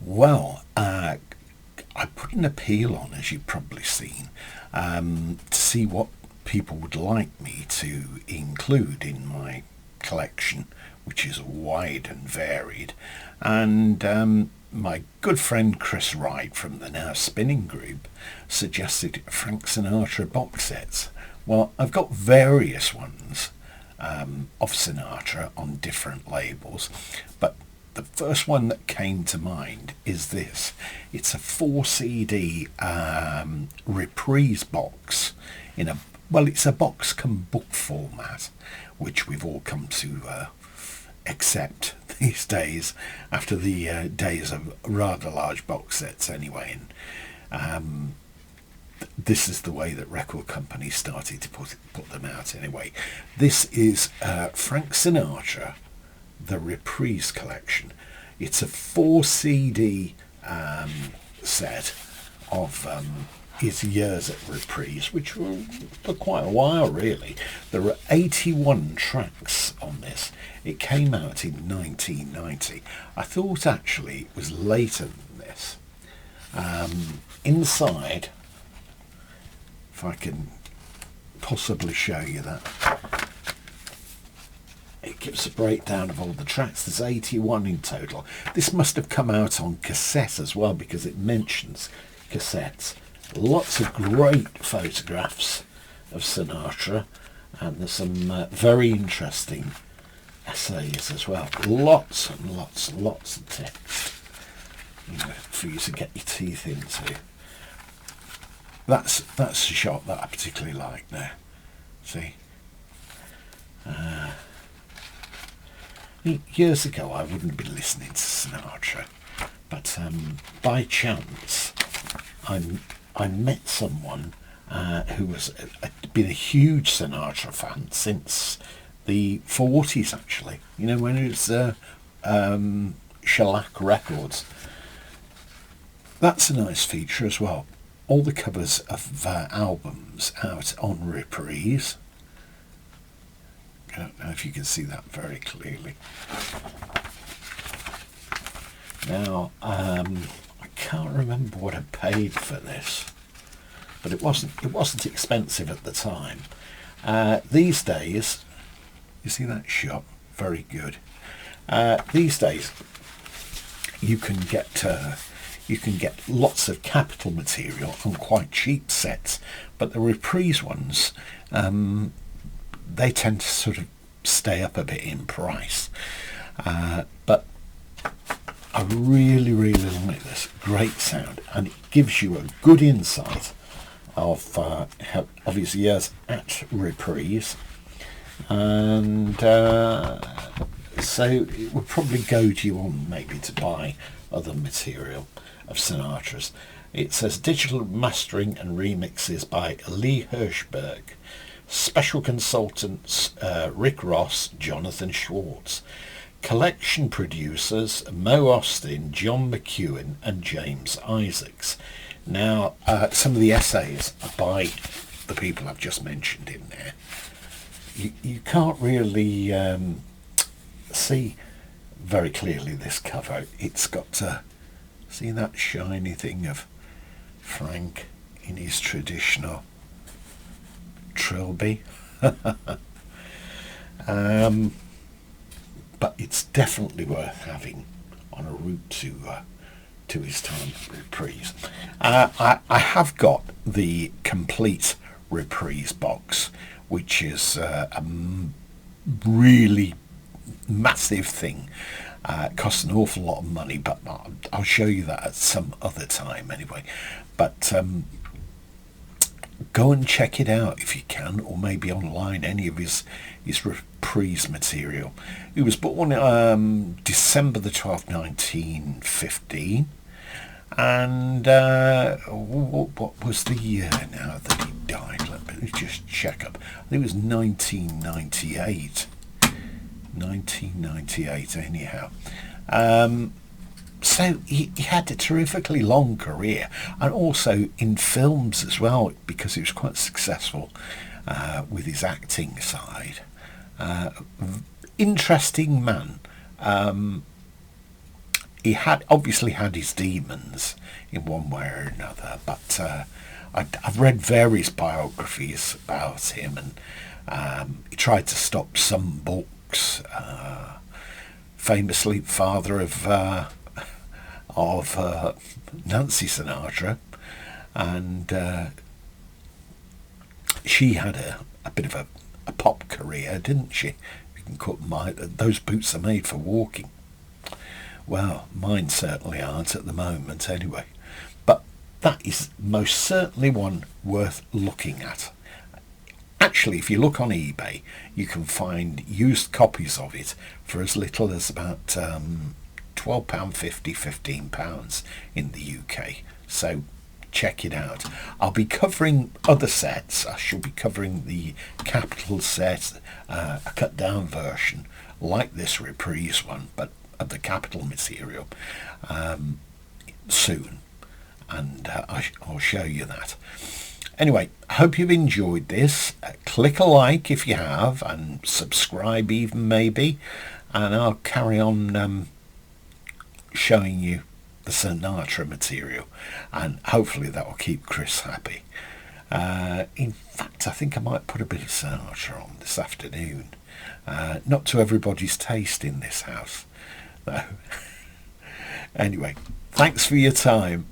Well, I put an appeal on, as you've probably seen, to see what people would like me to include in my collection, which is wide and varied. And my good friend Chris Wright from the Now Spinning Group suggested Frank Sinatra box sets. Well, I've got various ones of Sinatra on different labels, but the first one that came to mind is this. It's a 4 CD reprise box in a, well, it's a box come book format, which we've all come to accept these days after the days of rather large box sets anyway. And this is the way that record companies started to put them out anyway. This is Frank Sinatra, the Reprise collection. It's a 4 CD set of his years at Reprise, which were for quite a while really. There are 81 tracks on this. It came out in 1990. I thought actually it was later than this. Inside, if I can possibly show you that, it gives a breakdown of all the tracks. There's 81 in total. This must have come out on cassette as well, because it mentions cassettes. Lots of great photographs of Sinatra, and there's some very interesting essays as well. Lots and lots and lots of text, you know, for you to get your teeth into. That's a shot that I particularly like there. See? Years ago I wouldn't be listening to Sinatra, but by chance I met someone who was been a huge Sinatra fan since the 40s actually. You know, when it was Shellac Records. That's a nice feature as well. All the covers of albums out on Reprise. I don't know if you can see that very clearly. Now, I can't remember what I paid for this, but it wasn't expensive at the time. These days, you see that shot? Very good. These days, you can get lots of Capitol material on quite cheap sets, but the Reprise ones, they tend to sort of stay up a bit in price. But I really, really like this. Great sound, and it gives you a good insight of his years at Reprise. And so it would probably goad you on maybe to buy other material of Sinatra's. It says digital mastering and remixes by Lee Hirschberg. Special consultants Rick Ross, Jonathan Schwartz. Collection producers Mo Austin, John McEwen and James Isaacs. Now, some of the essays are by the people I've just mentioned in there. You can't really see very clearly this cover. It's got see that shiny thing of Frank in his traditional trilby. But it's definitely worth having on a route to his time Reprise. I have got the complete Reprise box, which is a really massive thing. It costs an awful lot of money, but I'll show you that at some other time anyway. But go and check it out if you can, or maybe online, any of his Reprise material. He was born December the 12th, 1915. And what was the year now that he died? Let me just check up. I think it was 1998. 1998 anyhow. So he had a terrifically long career, and also in films as well, because he was quite successful with his acting side. Interesting man. he had obviously had his demons in one way or another, but I've read various biographies about him, and he tried to stop some books. Famously, father of Nancy Sinatra, and she had a bit of a pop career, didn't she? You can cut those boots are made for walking. Well, mine certainly aren't at the moment, anyway. But that is most certainly one worth looking at. Actually, if you look on eBay, you can find used copies of it for as little as about £12.50, £15 in the UK. So check it out. I'll be covering other sets. I shall be covering the Capital set, a cut down version like this Reprise one, but of the Capital material, soon, and I'll show you that. Anyway, I hope you've enjoyed this. Click a like if you have, and subscribe even maybe, and I'll carry on showing you the Sinatra material, and hopefully that will keep Chris happy. In fact, I think I might put a bit of Sinatra on this afternoon. Not to everybody's taste in this house, though. Anyway, thanks for your time.